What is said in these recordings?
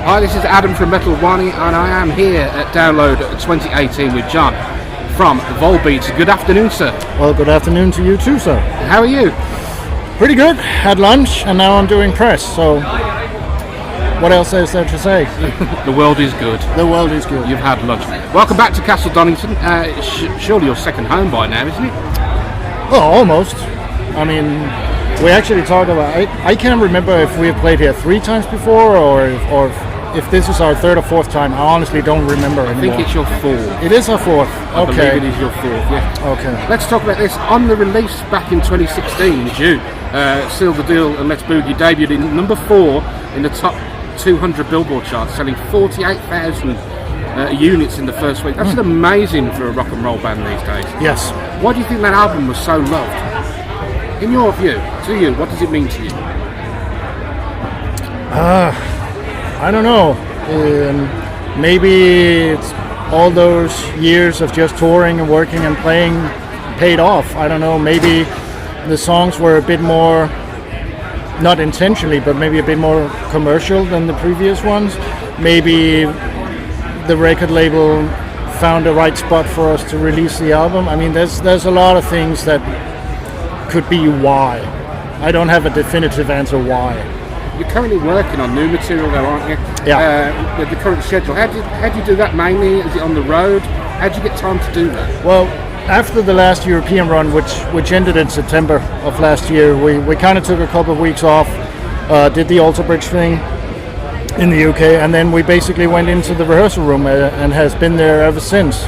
Hi, this is Adam from Metal Wani, and I am here at Download 2018 with John from Volbeat. Good afternoon, sir. Well, good afternoon to you too, sir. How are you? Pretty good. Had lunch, and now I'm doing press, so what else is there to say? The world is good. The world is good. You've had lunch. Welcome back to Castle Donington. Surely your second home by now, isn't it? Well, almost. I mean, we actually talked about... I can't remember if we have played here 3 times before, or if this is our 3rd or 4th time. I honestly don't remember anymore. I think it's your 4th. It is our 4th. I believe it is your 4th, yeah. Okay. Let's talk about this. On the release back in 2016, in June, Seal the Deal and Let's Boogie debuted in number 4 in the top 200 Billboard charts, selling 48,000 units in the first week. That's amazing for a rock and roll band these days. Yes. Why do you think that album was so loved? In your view, to you, what does it mean to you? I don't know. Maybe it's all those years of just touring and working and playing paid off. I don't know. Maybe the songs were a bit more, not intentionally, but maybe a bit more commercial than the previous ones. Maybe the record label found the right spot for us to release the album. I mean, there's a lot of things that could be why. I don't have a definitive answer why. You're currently working on new material though, aren't you? Yeah. With the current schedule. How do you do that mainly? Is it on the road? How do you get time to do that? Well, after the last European run, which ended in September of last year, we kind of took a couple of weeks off, did the Alter Bridge thing in the UK, and then we basically went into the rehearsal room and has been there ever since.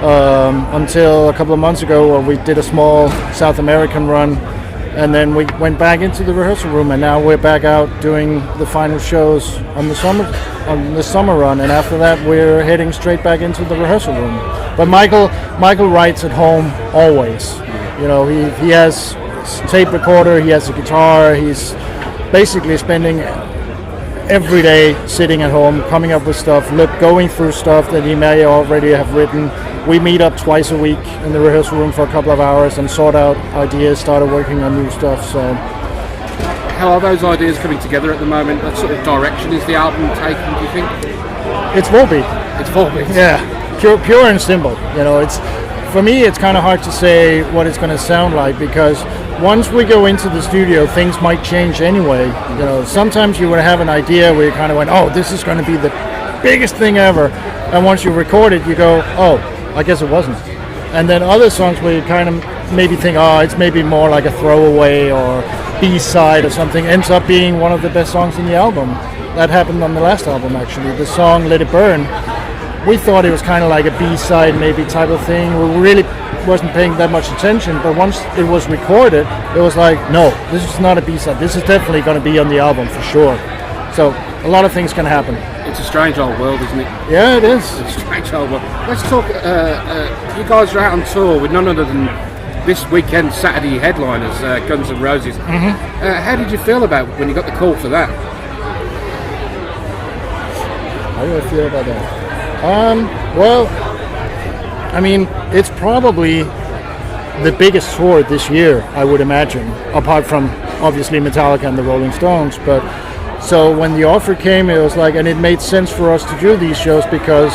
Until a couple of months ago, where we did a small South American run, and then we went back into the rehearsal room, and now we're back out doing the final shows on the summer run, and after that we're heading straight back into the rehearsal room. But Michael writes at home always. You know, he has a tape recorder, he has a guitar, he's basically spending every day sitting at home, coming up with stuff, going through stuff that he may already have written. We meet up twice a week in the rehearsal room for a couple of hours and sort out ideas, started working on new stuff. So, how are those ideas coming together at the moment? What sort of direction is the album taking, do you think? It's Volbeat. It's Volbeat. Yeah, pure and simple. You know, for me it's kind of hard to say what it's going to sound like, because once we go into the studio, things might change anyway. You know, sometimes you would have an idea where you kind of went, oh, this is going to be the biggest thing ever, and once you record it, you go, oh, I guess it wasn't. And then other songs where you kind of maybe think, oh, it's maybe more like a throwaway or B-side or something, ends up being one of the best songs in the album. That happened on the last album, actually. The song Let It Burn, we thought it was kind of like a B-side maybe type of thing. We really wasn't paying that much attention, but once it was recorded, it was like, no, this is not a B-side. This is definitely going to be on the album for sure. So a lot of things can happen. It's a strange old world, isn't it? Yeah, it is. It's a strange old world. Let's talk, you guys are out on tour with none other than this weekend Saturday headliners, Guns N' Roses. How did you feel about when you got the call for that? How do I feel about that? Well, I mean, it's probably the biggest tour this year, I would imagine, apart from obviously Metallica and the Rolling Stones. But so when the offer came, it was like, and it made sense for us to do these shows because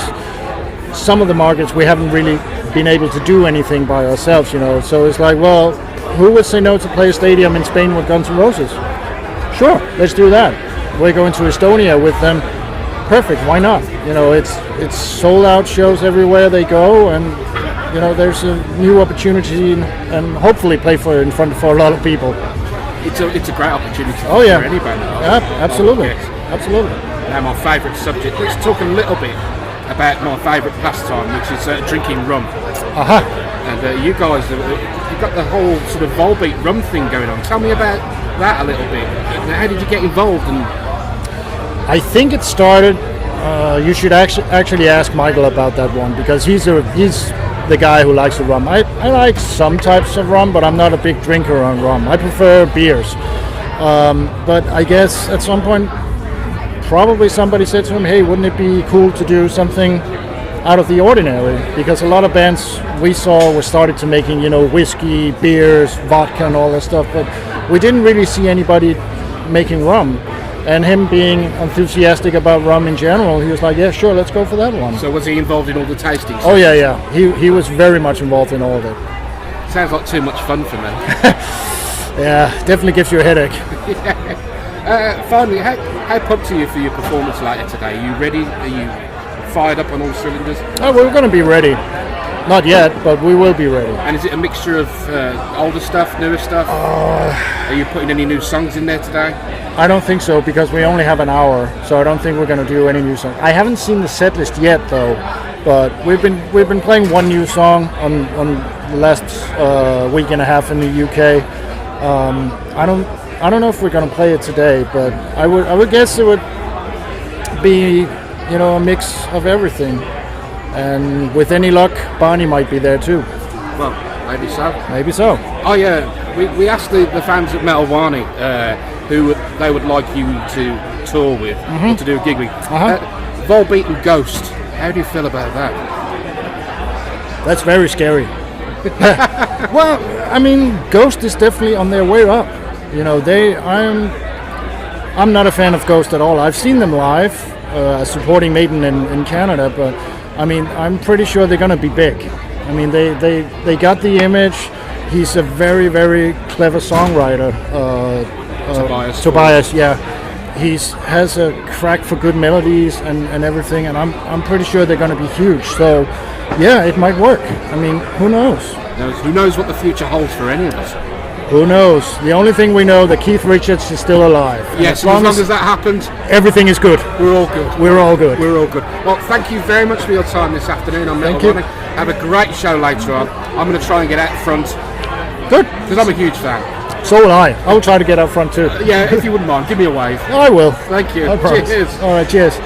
some of the markets we haven't really been able to do anything by ourselves, you know. So it's like, well, who would say no to play a stadium in Spain with Guns N' Roses? Sure, let's do that. We're going to Estonia with them. Perfect, why not? You know, it's sold out shows everywhere they go, and you know, there's a new opportunity and hopefully play for a lot of people. It's a great opportunity for any band. Yeah, absolutely. Absolutely. Now my favourite subject. Let's talk a little bit about my favourite pastime, which is drinking rum. And you guys, you've got the whole sort of Volbeat Rum thing going on. Tell me about that a little bit. How did you get involved? And I think it started. You should actually ask Michael about that one, because he's the guy who likes the rum. I like some types of rum, but I'm not a big drinker on rum. I prefer beers. But I guess at some point, probably somebody said to him, hey, wouldn't it be cool to do something out of the ordinary? Because a lot of bands we saw were started to making, you know, whiskey, beers, vodka and all that stuff, but we didn't really see anybody making rum. And him being enthusiastic about rum in general, he was like, yeah, sure, let's go for that one. So was he involved in all the tastings? Oh yeah. He was very much involved in all of it. Sounds like too much fun for me. Yeah, definitely gives you a headache. Finally, how pumped are you for your performance later today? Are you ready? Are you fired up on all cylinders? Oh, we're going to be ready. Not yet, but we will be ready. And is it a mixture of older stuff, newer stuff? Are you putting any new songs in there today? I don't think so, because we only have an hour, so I don't think we're going to do any new songs. I haven't seen the set list yet, though, but we've been playing one new song on the last week and a half in the UK. I don't know if we're going to play it today, but I would guess it would be, you know, a mix of everything. And with any luck, Barney might be there too. Well, maybe so. Maybe so. Oh yeah, we asked the fans at METALLICA who they would like you to tour with, or to do a gig with. Volbeat and Ghost. How do you feel about that? That's very scary. Well, I mean, Ghost is definitely on their way up. You know, I'm not a fan of Ghost at all. I've seen them live, supporting Maiden in Canada, but I mean, I'm pretty sure they're going to be big. I mean, they got the image. He's a very, very clever songwriter. Tobias, yeah. He has a crack for good melodies and everything, and I'm pretty sure they're going to be huge. So, yeah, it might work. I mean, who knows? Who knows what the future holds for any of us? Who knows? The only thing we know that Keith Richards is still alive. Yes, as long as that happens, everything is good. We're all good. We're all good. We're all good. Well, thank you very much for your time this afternoon on Metal Morning. Have a great show later on. I'm going to try and get out front. Good. Because I'm a huge fan. So will I. I'll try to get out front too. Yeah, if you wouldn't mind, give me a wave. I will. Thank you. I promise. Cheers. All right, cheers.